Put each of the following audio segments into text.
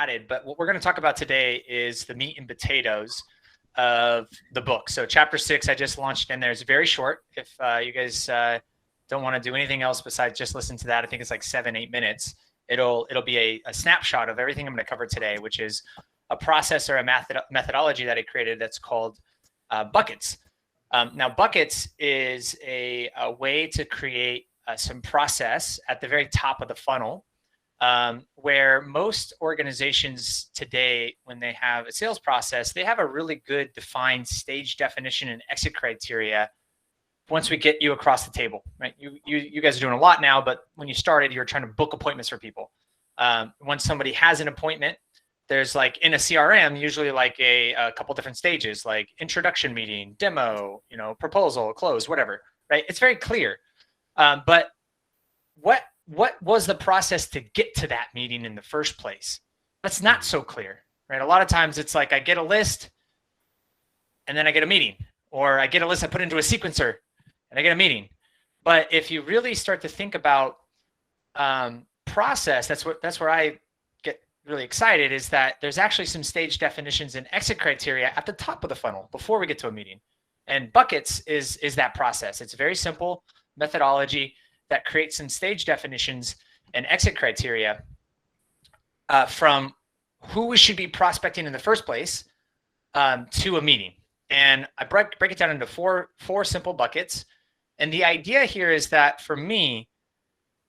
added, but what we're going to talk about today is the meat and potatoes of the book. So chapter 6, I just launched in there. It's very short. If you guys don't want to do anything else besides just listen to that, I think it's like 7-8 minutes. It'll be a snapshot of everything I'm going to cover today, which is a process or a methodology that I created that's called buckets. Now, buckets is a way to create some process at the very top of the funnel, where most organizations today, when they have a sales process, they have a really good defined stage definition and exit criteria once we get you across the table, right? You guys are doing a lot now, but when you started, you were trying to book appointments for people. Once somebody has an appointment, there's like in a CRM, usually like a couple different stages, like introduction meeting, demo, proposal, close, whatever, right? It's very clear. But what was the process to get to that meeting in the first place? That's not so clear, right? A lot of times it's like I get a list and then I get a meeting, or I get a list I put into a sequencer and I get a meeting. But if you really start to think about process, that's where I get really excited, is that there's actually some stage definitions and exit criteria at the top of the funnel before we get to a meeting. And buckets is that process. It's a very simple methodology that creates some stage definitions and exit criteria from who we should be prospecting in the first place to a meeting. And I break it down into four simple buckets. And the idea here is that for me,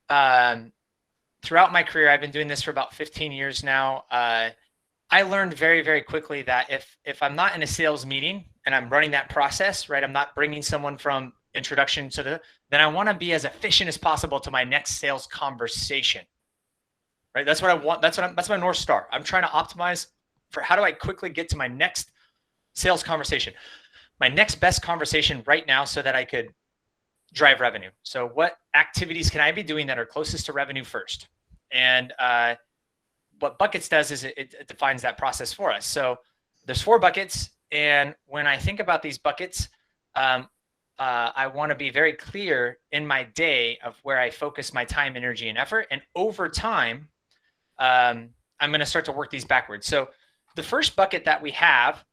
throughout my career, I've been doing this for about 15 years now. I learned very, very quickly that if I'm not in a sales meeting and I'm running that process, right, I'm not bringing someone from introduction to then I want to be as efficient as possible to my next sales conversation, right? That's what I want. That's my North Star. I'm trying to optimize for how do I quickly get to my next sales conversation, my next best conversation right now, so that I could drive revenue. So what activities can I be doing that are closest to revenue first? And what buckets does is it defines that process for us. So there's 4 buckets. And when I think about these buckets, I want to be very clear in my day of where I focus my time, energy, and effort. And over time, I'm going to start to work these backwards. So the first bucket that we have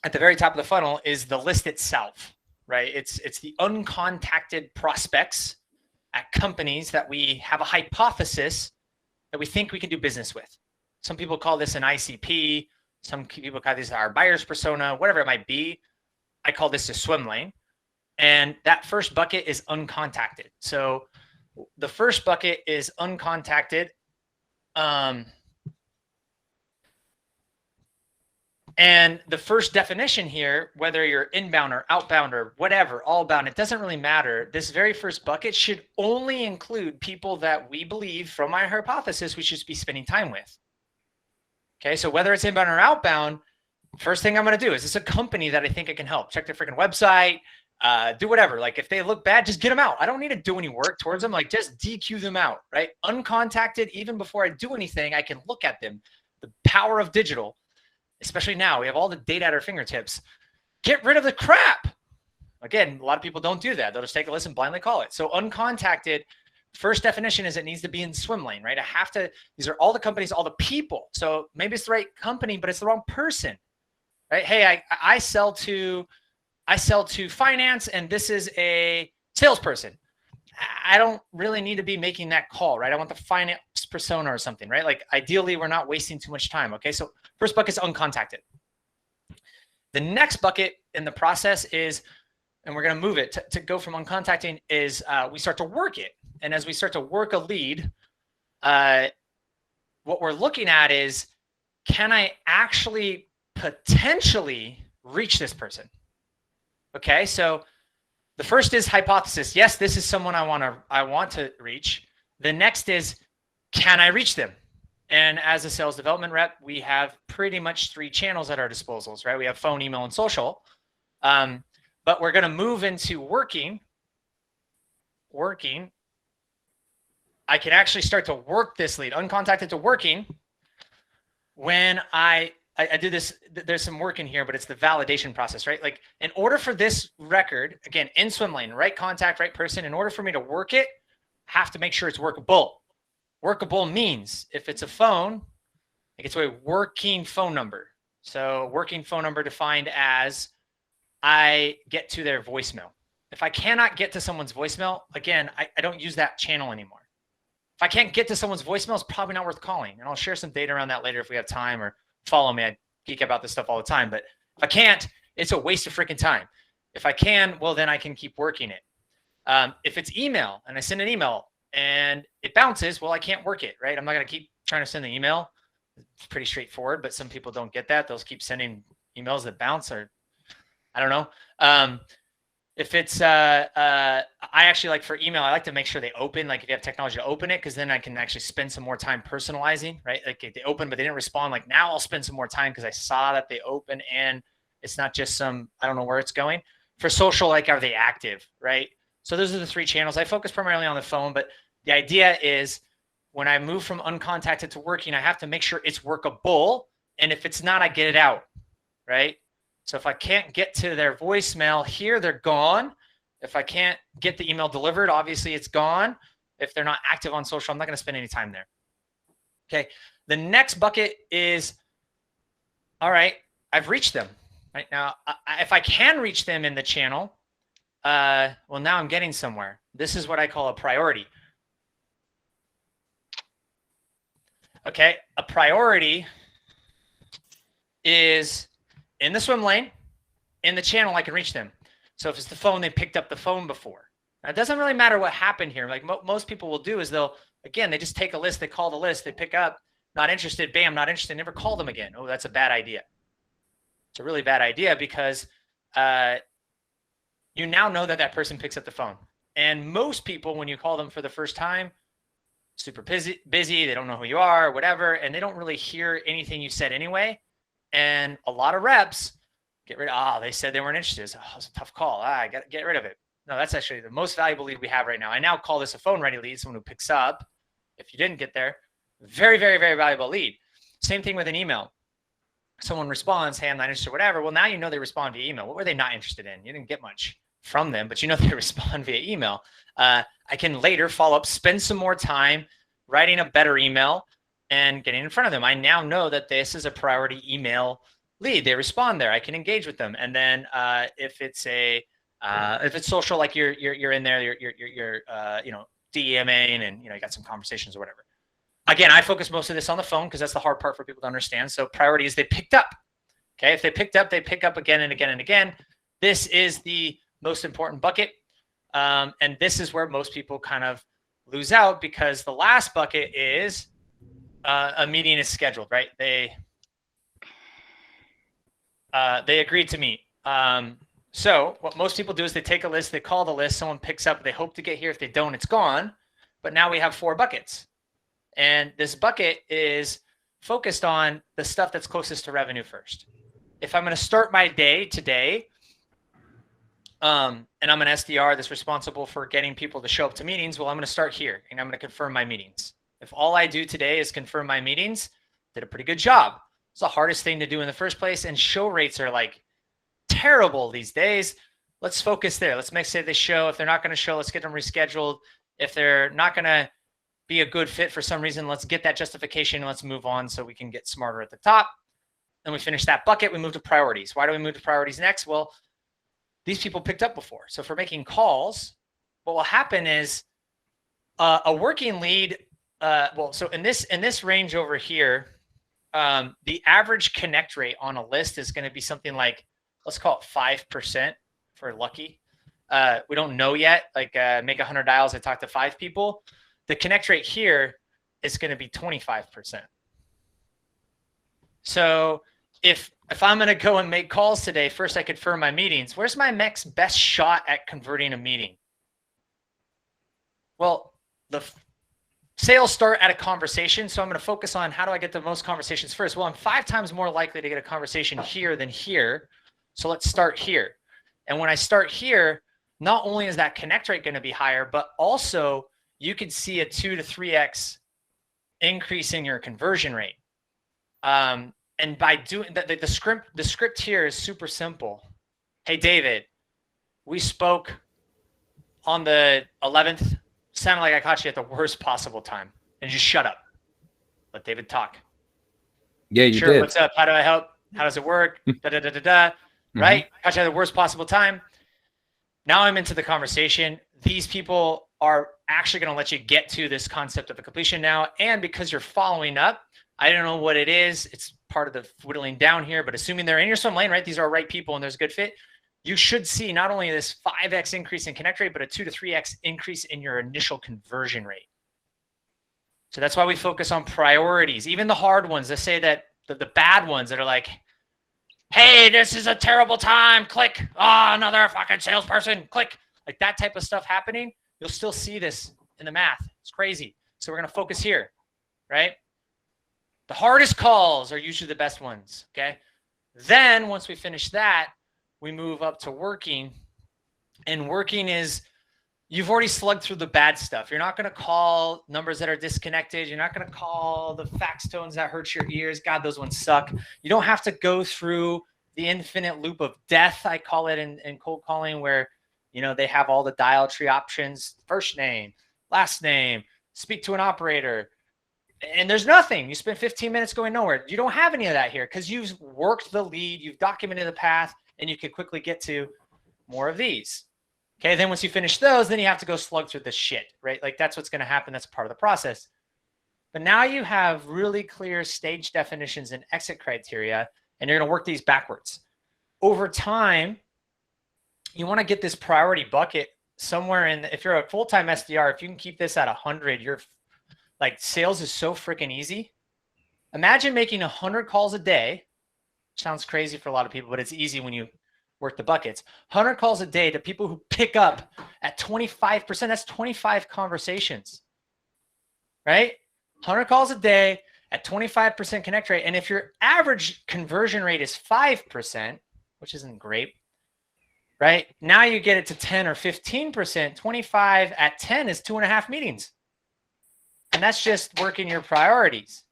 at the very top of the funnel is the list itself, right? It's the uncontacted prospects at companies that we have a hypothesis that we think we can do business with. Some people call this an ICP. Some people call this our buyer's persona, whatever it might be. I call this a swim lane. And that first bucket is uncontacted. So the first bucket is uncontacted. And the first definition here, whether you're inbound or outbound or whatever, all bound, it doesn't really matter. This very first bucket should only include people that we believe from our hypothesis we should be spending time with. Okay, so whether it's inbound or outbound, first thing I'm going to do is this a company that I think I can help? Check their freaking website, do whatever. Like if they look bad, just get them out. I don't need to do any work towards them. Like just DQ them out, right? Uncontacted, even before I do anything, I can look at them. The power of digital. Especially now, we have all the data at our fingertips. Get rid of the crap. Again, a lot of people don't do that. They'll just take a list and blindly call it. So uncontacted, first definition is it needs to be in swim lane, right? I have to, these are all the companies, all the people. So maybe it's the right company, but it's the wrong person, right? Hey, I sell to finance and this is a salesperson. I don't really need to be making that call, right? I want the finance persona or something, right? Like ideally we're not wasting too much time. Okay. So first bucket is uncontacted. The next bucket in the process is, and we're going to move it to go from uncontacting is we start to work it. And as we start to work a lead, what we're looking at is, can I actually potentially reach this person? Okay. So the first is hypothesis. Yes, this is someone I want to reach. The next is, can I reach them? And as a sales development rep, we have pretty much 3 channels at our disposals, right? We have phone, email, and social. But we're going to move into working. I can actually start to work this lead, uncontacted to working, when I do this. There's some work in here, but it's the validation process, right? Like in order for this record, again, in swim lane, right contact, right person, in order for me to work it, I have to make sure it's workable. Workable means if it's a phone, It gets to a working phone number. So working phone number defined as I get to their voicemail. If I cannot get to someone's voicemail, again, I don't use that channel anymore. If I can't get to someone's voicemail, it's probably not worth calling. And I'll share some data around that later if we have time, or follow me. I geek about this stuff all the time. But if I can't, it's a waste of freaking time. If I can, well, then I can keep working it. If it's email and I send an email and it bounces, well, I can't work it, right? I'm not going to keep trying to send the email. It's pretty straightforward, but some people don't get that. They'll keep sending emails that bounce, or I don't know. If it's, I actually like for email, I like to make sure they open, like if you have technology to open it, because then I can actually spend some more time personalizing, right? Like if they open, but they didn't respond, like now I'll spend some more time because I saw that they open and it's not just some, I don't know where it's going. For social, like, are they active, right? So those are the 3 channels. I focus primarily on the phone, but the idea is when I move from uncontacted to working, I have to make sure it's workable. And if it's not, I get it out, right? So if I can't get to their voicemail here, they're gone. If I can't get the email delivered, obviously it's gone. If they're not active on social, I'm not going to spend any time there. Okay. The next bucket is, all right, I've reached them. Right now, if I can reach them in the channel, well, now I'm getting somewhere. This is what I call a priority. Okay. A priority is in the swim lane, in the channel, I can reach them. So if it's the phone, they picked up the phone before. Now, it doesn't really matter what happened here. Like most people will do is they just take a list, they call the list, they pick up, not interested, bam, not interested, never call them again. Oh, that's a bad idea. It's a really bad idea because you now know that that person picks up the phone. And most people, when you call them for the first time, super busy, they don't know who you are, whatever, and they don't really hear anything you said anyway. And a lot of reps get rid of, they said they weren't interested. Oh, it's a tough call. I got to get rid of it. No, that's actually the most valuable lead we have right now. I now call this a phone ready lead, someone who picks up. If you didn't get there, very, very, very valuable lead. Same thing with an email. Someone responds, hey, I'm not interested, whatever. Well, now you know they respond via email. What were they not interested in? You didn't get much from them, but you know they respond via email. I can later follow up, spend some more time writing a better email and getting in front of them. I now know that this is a priority email lead. They respond there. I can engage with them. And then if it's social, like you're in there, you're DMing and you got some conversations or whatever. Again, I focus most of this on the phone because that's the hard part for people to understand. So priority is they picked up. Okay, if they picked up, they pick up again and again and again. This is the most important bucket. And this is where most people kind of lose out, because the last bucket is a meeting is scheduled, right? They agreed to meet. So what most people do is they take a list, they call the list, someone picks up, they hope to get here. If they don't, it's gone. But now we have 4 buckets. And this bucket is focused on the stuff that's closest to revenue first. If I'm going to start my day today, and I'm an SDR that's responsible for getting people to show up to meetings, well, I'm going to start here and I'm going to confirm my meetings. If all I do today is confirm my meetings, did a pretty good job. It's the hardest thing to do in the first place. And show rates are like terrible these days. Let's focus there. Let's make sure they show. If they're not going to show, let's get them rescheduled. If they're not going to be a good fit for some reason, let's get that justification and let's move on so we can get smarter at the top. Then we finish that bucket. We move to priorities. Why do we move to priorities next? Well, these people picked up before. So for making calls, what will happen is a working lead. So in this range over here, the average connect rate on a list is going to be something like, let's call it 5% for lucky. We don't know yet. Like make 100 dials, I talk to 5 people. The connect rate here is going to be 25%. So if I'm going to go and make calls today, first I confirm my meetings. Where's my next best shot at converting a meeting? Well, the sales start at a conversation. So I'm going to focus on how do I get the most conversations first? Well, I'm 5 times more likely to get a conversation here than here. So let's start here. And when I start here, not only is that connect rate going to be higher, but also you could see a 2 to 3x increase in your conversion rate. And by doing that, the script here is super simple. Hey, David, we spoke on the 11th. Sounded like I caught you at the worst possible time. And just shut up. Let David talk. Yeah, you sure, did. what's up? How do I help? How does it work? Right? Catch you at the worst possible time. Now I'm into the conversation. These people are actually going to let you get to this concept of a completion now. And because you're following up, I don't know what it is. It's part of the whittling down here, but assuming they're in your swim lane, right? These are right people and there's a good fit. You should see not only this 5x increase in connect rate, but a 2 to 3x increase in your initial conversion rate. So that's why we focus on priorities, even the hard ones. They say that the bad ones that are like, hey, this is a terrible time, click. Oh, another fucking salesperson, click. Like that type of stuff happening, you'll still see this in the math. It's crazy. So we're going to focus here, right? The hardest calls are usually the best ones, okay? Then once we finish that, we move up to working. And working is, you've already slugged through the bad stuff. You're not going to call numbers that are disconnected. You're not going to call the fax tones that hurt your ears. God, those ones suck. You don't have to go through the infinite loop of death, I call it in cold calling, where, you know, they have all the dial tree options, first name, last name, speak to an operator, and there's nothing. You spend 15 minutes going nowhere. You don't have any of that here because you've worked the lead, you've documented the path, and you can quickly get to more of these. Okay, then once you finish those, then you have to go slug through this shit, right? Like that's what's going to happen. That's part of the process. But now you have really clear stage definitions and exit criteria, and you're going to work these backwards. Over time, you want to get this priority bucket somewhere in, if you're a full-time SDR, if you can keep this at 100, you're like, sales is so freaking easy. Imagine making 100 calls a day. Sounds crazy for a lot of people, but it's easy when you work the buckets. 100 calls a day to people who pick up at 25%. That's 25 conversations, right? 100 calls a day at 25% connect rate. And if your average conversion rate is 5%, which isn't great, right? Now you get it to 10 or 15%. 25 at 10 is 2.5 meetings. And that's just working your priorities.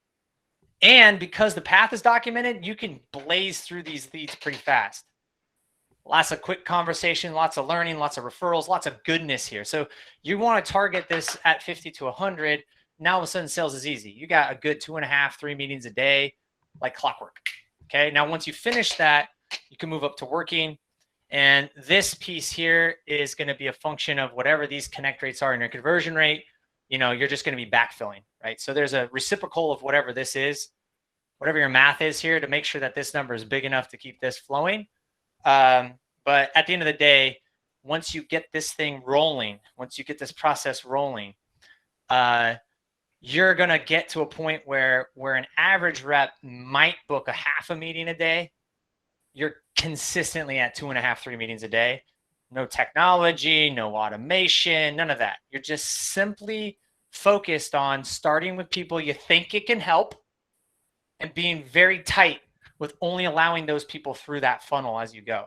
And because the path is documented, you can blaze through these leads pretty fast. Lots of quick conversation, lots of learning, lots of referrals, lots of goodness here. So you want to target this at 50 to 100. Now all of a sudden sales is easy. You got a good 2.5, 3 meetings a day, like clockwork. Okay. Now, once you finish that, you can move up to working. And this piece here is going to be a function of whatever these connect rates are in your conversion rate. You know, you're just going to be backfilling, right? So there's a reciprocal of whatever this is, whatever your math is here, to make sure that this number is big enough to keep this flowing. But at the end of the day, once you get this thing rolling, once you get this process rolling, you're going to get to a point where an average rep might book a half a meeting a day. You're consistently at 2.5, 3 meetings a day. No technology, no automation, none of that. You're just simply focused on starting with people you think it can help and being very tight with only allowing those people through that funnel as you go.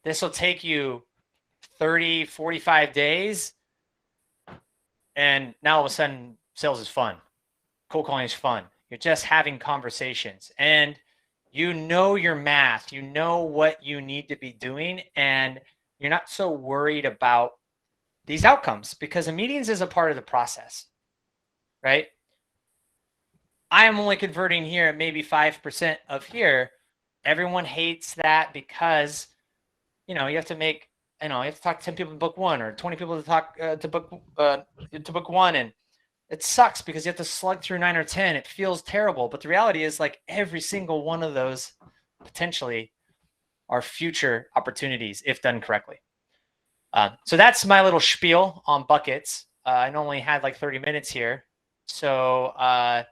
This will take you 30, 45 days. And now all of a sudden, sales is fun. Cold calling is fun. You're just having conversations. And you know your math. You know what you need to be doing. And you're not so worried about these outcomes, because the meetings is a part of the process, right? I am only converting here at maybe 5% of here. Everyone hates that because, you know, you have to make, you know, you have to talk to 10 people to book one, or 20 people to talk to book one. And it sucks because you have to slug through 9 or 10. It feels terrible. But the reality is, like, every single one of those potentially are future opportunities if done correctly. So that's my little spiel on buckets. I normally had like 30 minutes here. So got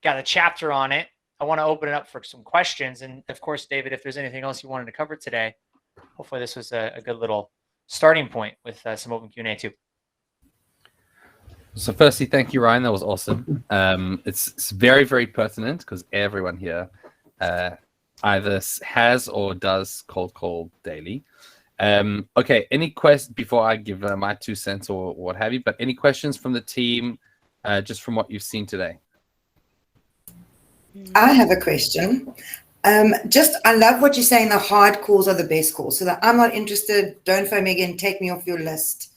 a chapter on it. I want to open it up for some questions. And of course, David, if there's anything else you wanted to cover today, hopefully this was a good little starting point with some open Q&A too. So firstly, thank you, Ryan. That was awesome. It's very, very pertinent because everyone here either has or does cold call daily. Okay, any questions before I give my 2 cents or what have you, but any questions from the team just from what you've seen today? I have a question. I love what you're saying, the hard calls are the best calls. So that I'm not interested, don't phone me again, take me off your list.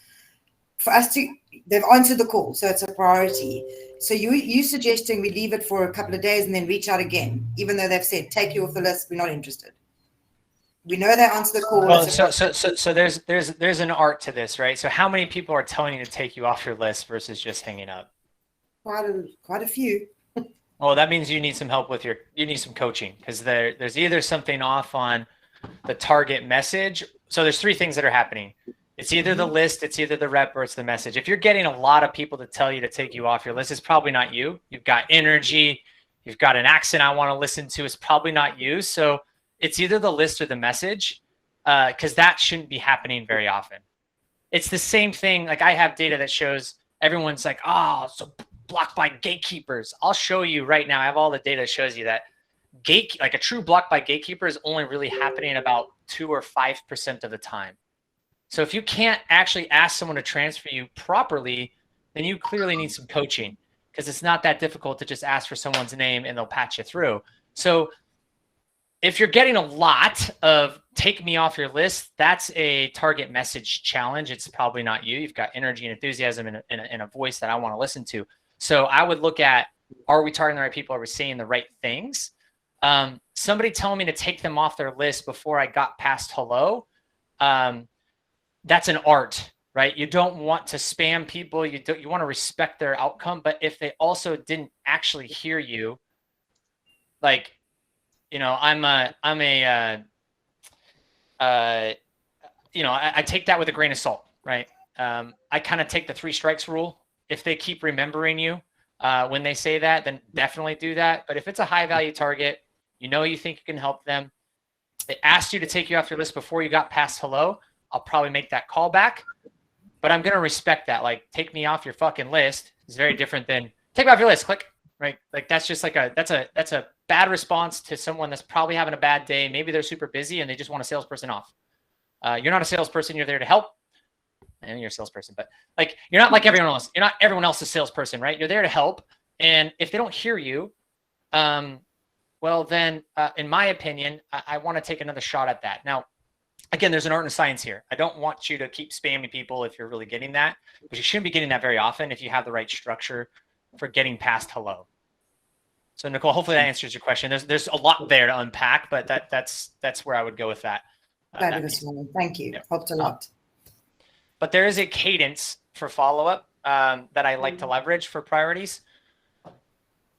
For us to, they've answered the call, so it's a priority. So you suggesting we leave it for a couple of days and then reach out again, even though they've said take you off the list, we're not interested. We know they answer the call. Well, so there's an art to this, right? So how many people are telling you to take you off your list versus just hanging up? Quite a few. Well, that means you need some help with you need some coaching, because there's either something off on the target message. So there's three things that are happening. It's either the list, it's either the rep, or it's the message. If you're getting a lot of people to tell you to take you off your list, it's probably not you. You've got energy, you've got an accent I want to listen to. It's probably not you. So it's either the list or the message, because that shouldn't be happening very often. It's the same thing. Like I have data that shows everyone's like, oh, so blocked by gatekeepers. I'll show you right now. I have all the data that shows you that like a true block by gatekeeper is only really happening about 2 or 5% of the time. So if you can't actually ask someone to transfer you properly, then you clearly need some coaching, because it's not that difficult to just ask for someone's name and they'll patch you through. So if you're getting a lot of take me off your list, that's a target message challenge. It's probably not you. You've got energy and enthusiasm and a voice that I want to listen to. So I would look at, are we targeting the right people? Are we saying the right things? Somebody telling me to take them off their list before I got past hello, that's an art, right? You don't want to spam people. You want to respect their outcome. But if they also didn't actually hear you, like, you know, I take that with a grain of salt, right? I kind of take the 3 strikes rule. If they keep remembering you when they say that, then definitely do that. But if it's a high value target, you think you can help them, they asked you to take you off your list before you got past hello, I'll probably make that call back. But I'm going to respect that. Like, take me off your fucking list is very different than take me off your list, click, right? Like, that's just like that's a bad response to someone that's probably having a bad day. Maybe they're super busy and they just want a salesperson off. You're not a salesperson. You're there to help. And you're a salesperson, but like, you're not like everyone else. You're not everyone else's salesperson, right? You're there to help. And if they don't hear you, well, then in my opinion, I want to take another shot at that. Now, again, there's an art and science here. I don't want you to keep spamming people if you're really getting that, but you shouldn't be getting that very often if you have the right structure for getting past hello. So Nicole, hopefully that answers your question. There's a lot there to unpack, but that's where I would go with that. Thank you. Yeah. Helped a lot. But there is a cadence for follow-up that I like to leverage for priorities.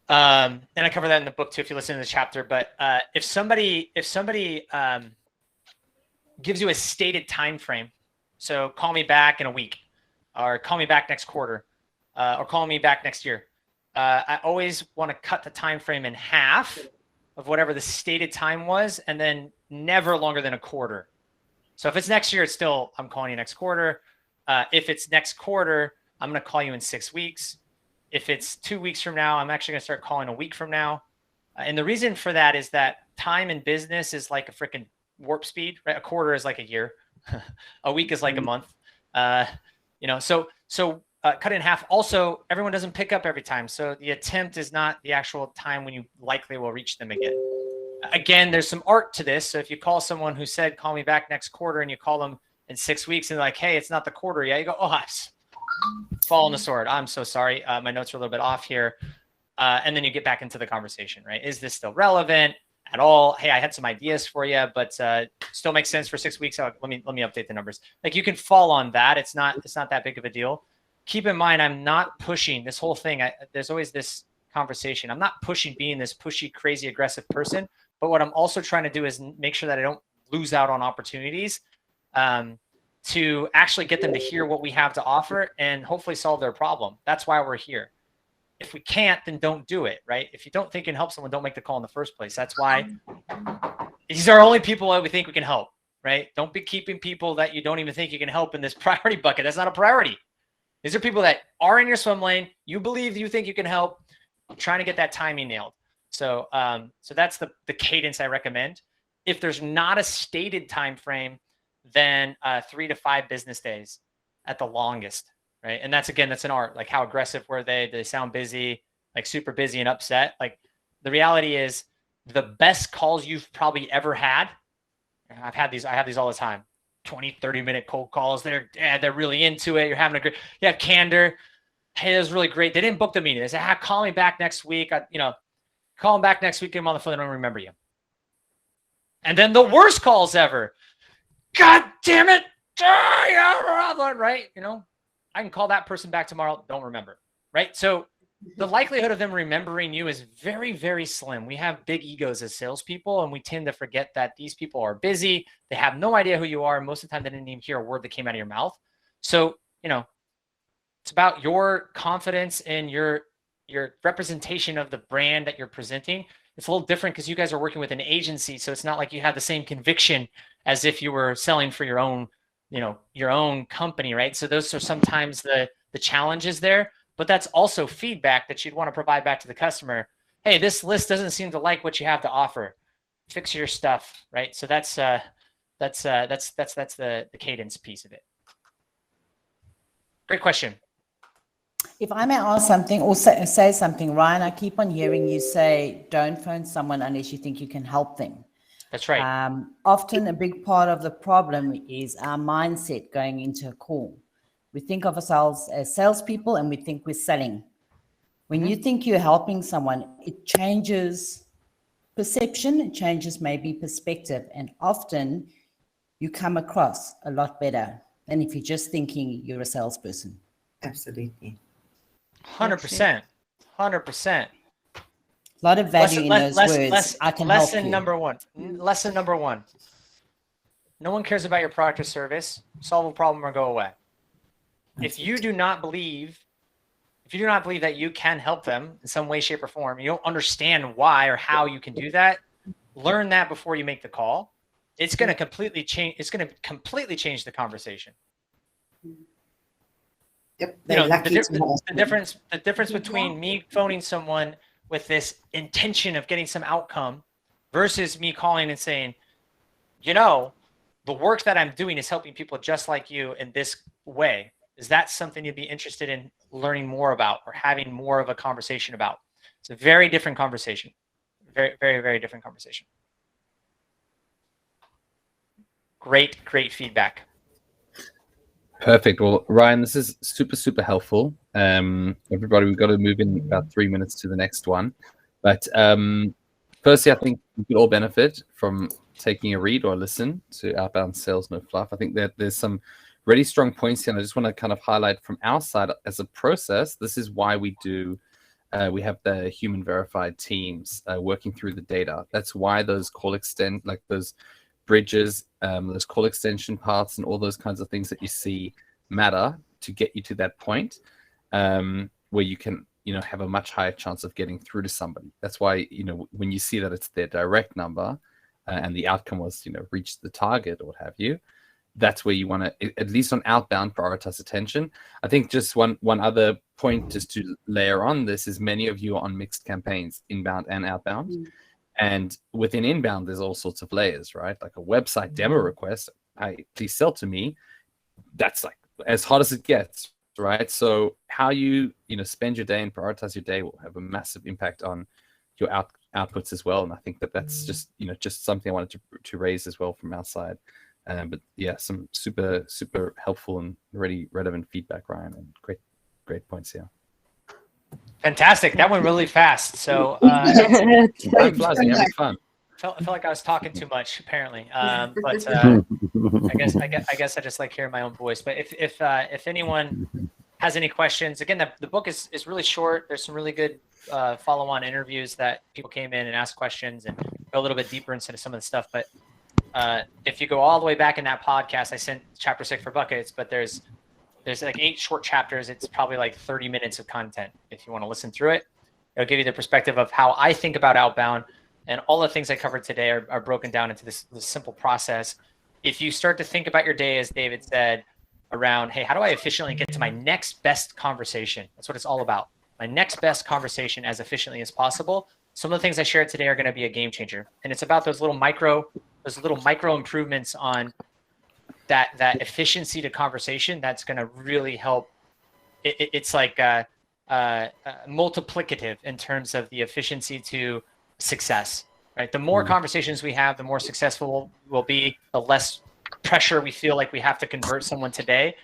And I cover that in the book too, if you listen to the chapter. But if somebody gives you a stated time frame, so call me back in a week, or call me back next quarter, or call me back next year, I always want to cut the time frame in half of whatever the stated time was, and then never longer than a quarter. So if it's next year, it's still, I'm calling you next quarter. If it's next quarter, I'm going to call you in 6 weeks. If it's 2 weeks from now, I'm actually going to start calling a week from now. And the reason for that is that time in business is like a freaking warp speed, right? A quarter is like a year. A week is like a month. So cut it in half. Also, everyone doesn't pick up every time. So the attempt is not the actual time when you likely will reach them again. Again, there's some art to this. So if you call someone who said, call me back next quarter, and you call them in 6 weeks and they're like, hey, it's not the quarter yet. You go, oh, fall on the sword. I'm so sorry. My notes are a little bit off here. And then you get back into the conversation, right? Is this still relevant at all? Hey, I had some ideas for you, but still makes sense for 6 weeks. Let me update the numbers. Like, you can fall on that. It's not that big of a deal. Keep in mind, I'm not pushing this whole thing. There's always this conversation. I'm not pushing being this pushy, crazy, aggressive person. But what I'm also trying to do is make sure that I don't lose out on opportunities to actually get them to hear what we have to offer and hopefully solve their problem. That's why we're here. If we can't, then don't do it, right? If you don't think you can help someone, don't make the call in the first place. That's why these are only people that we think we can help, right? Don't be keeping people that you don't even think you can help in this priority bucket. That's not a priority. These are people that are in your swim lane. You believe you think you can help. I'm trying to get that timing nailed. So that's the cadence I recommend. If there's not a stated time frame, then 3 to 5 business days at the longest, right? And that's an art. Like, how aggressive were they? Do they sound busy, like super busy and upset? Like, the reality is, the best calls you've probably ever had, I have these all the time, 20, 30-minute cold calls. They're really into it. You're having you have candor. hey, that was really great. They didn't book the meeting. They said, call me back next week. Call them back next week, get them on the phone, they don't remember you. And then the worst calls ever. God damn it. Right? I can call that person back tomorrow. Don't remember. Right? So the likelihood of them remembering you is very, very slim. We have big egos as salespeople, and we tend to forget that these people are busy. They have no idea who you are. Most of the time, they didn't even hear a word that came out of your mouth. So, it's about your confidence in your representation of the brand that you're presenting. It's a little different because you guys are working with an agency. So it's not like you have the same conviction as if you were selling for your own, your own company, right? So those are sometimes the challenges there, but that's also feedback that you'd want to provide back to the customer. Hey, this list doesn't seem to like what you have to offer. Fix your stuff, right? So that's the cadence piece of it. Great question. If I may ask something or say something, Ryan, I keep on hearing you say, don't phone someone unless you think you can help them. That's right. Often a big part of the problem is our mindset going into a call. We think of ourselves as salespeople and we think we're selling. When you think you're helping someone, it changes perception, it changes maybe perspective, and often you come across a lot better than if you're just thinking you're a salesperson. Absolutely. 100%. 100%. A lot of value in those words. I can help you. Lesson number one. No one cares about your product or service. Solve a problem or go away. If you do not believe that you can help them in some way, shape, or form, you don't understand why or how you can do that, learn that before you make the call. It's going to completely change. It's going to completely change the conversation. Yep. The difference between me phoning someone with this intention of getting some outcome versus me calling and saying, the work that I'm doing is helping people just like you in this way. Is that something you'd be interested in learning more about or having more of a conversation about? It's a very different conversation. Very, very, very different conversation. Great, great feedback. Perfect. Well, Ryan, this is super, super helpful. Everybody, we've got to move in about 3 minutes to the next one. But firstly, I think we could all benefit from taking a read or a listen to Outbound Sales No Fluff. I think that there's some really strong points here, and I just want to kind of highlight from our side as a process. This is why we do. We have the human verified teams working through the data. That's why those those bridges, those call extension paths, and all those kinds of things that you see matter to get you to that point where you can, have a much higher chance of getting through to somebody. That's why, when you see that it's their direct number and the outcome was, reach the target or what have you, that's where you want to, at least on outbound, prioritize attention. I think just one other point just to layer on this is many of you are on mixed campaigns, inbound and outbound. Mm. And within inbound, there's all sorts of layers, right? Like a website demo request, hey, please sell to me. That's like as hot as it gets, right? So how you spend your day and prioritize your day will have a massive impact on your outputs as well. And I think that's just just something I wanted to raise as well from our side. But yeah, some super, super helpful and really relevant feedback, Ryan, and great points here. Fantastic. That went really fast. So having fun. I felt like I was talking too much, apparently. But I guess I just like hearing my own voice. But if anyone has any questions, again, the book is really short. There's some really good follow-on interviews that people came in and asked questions and go a little bit deeper into some of the stuff. But if you go all the way back in that podcast, I sent chapter 6 for buckets, but there's like 8 short chapters. It's probably like 30 minutes of content. If you want to listen through it, it'll give you the perspective of how I think about outbound, and all the things I covered today are broken down into this simple process. If you start to think about your day, as David said, around, hey, how do I efficiently get to my next best conversation? That's what it's all about. My next best conversation as efficiently as possible. Some of the things I shared today are going to be a game changer. And it's about those little micro improvements on that efficiency to conversation. That's going to really help. It's like multiplicative in terms of the efficiency to success, right? The more conversations we have, the more successful we'll be, the less pressure we feel like we have to convert someone today.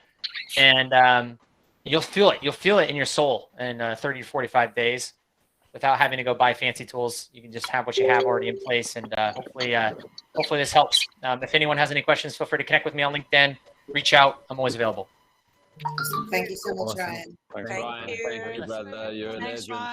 And You'll feel it. You'll feel it in your soul in 30 to 45 days without having to go buy fancy tools. You can just have what you have already in place. And hopefully this helps. If anyone has any questions, feel free to connect with me on LinkedIn. Reach out. I'm always available. Thank you so much, Awesome. Ryan. Thanks, Thank Ryan. you. Thank you, brother. You're a Thanks, legend. Ryan.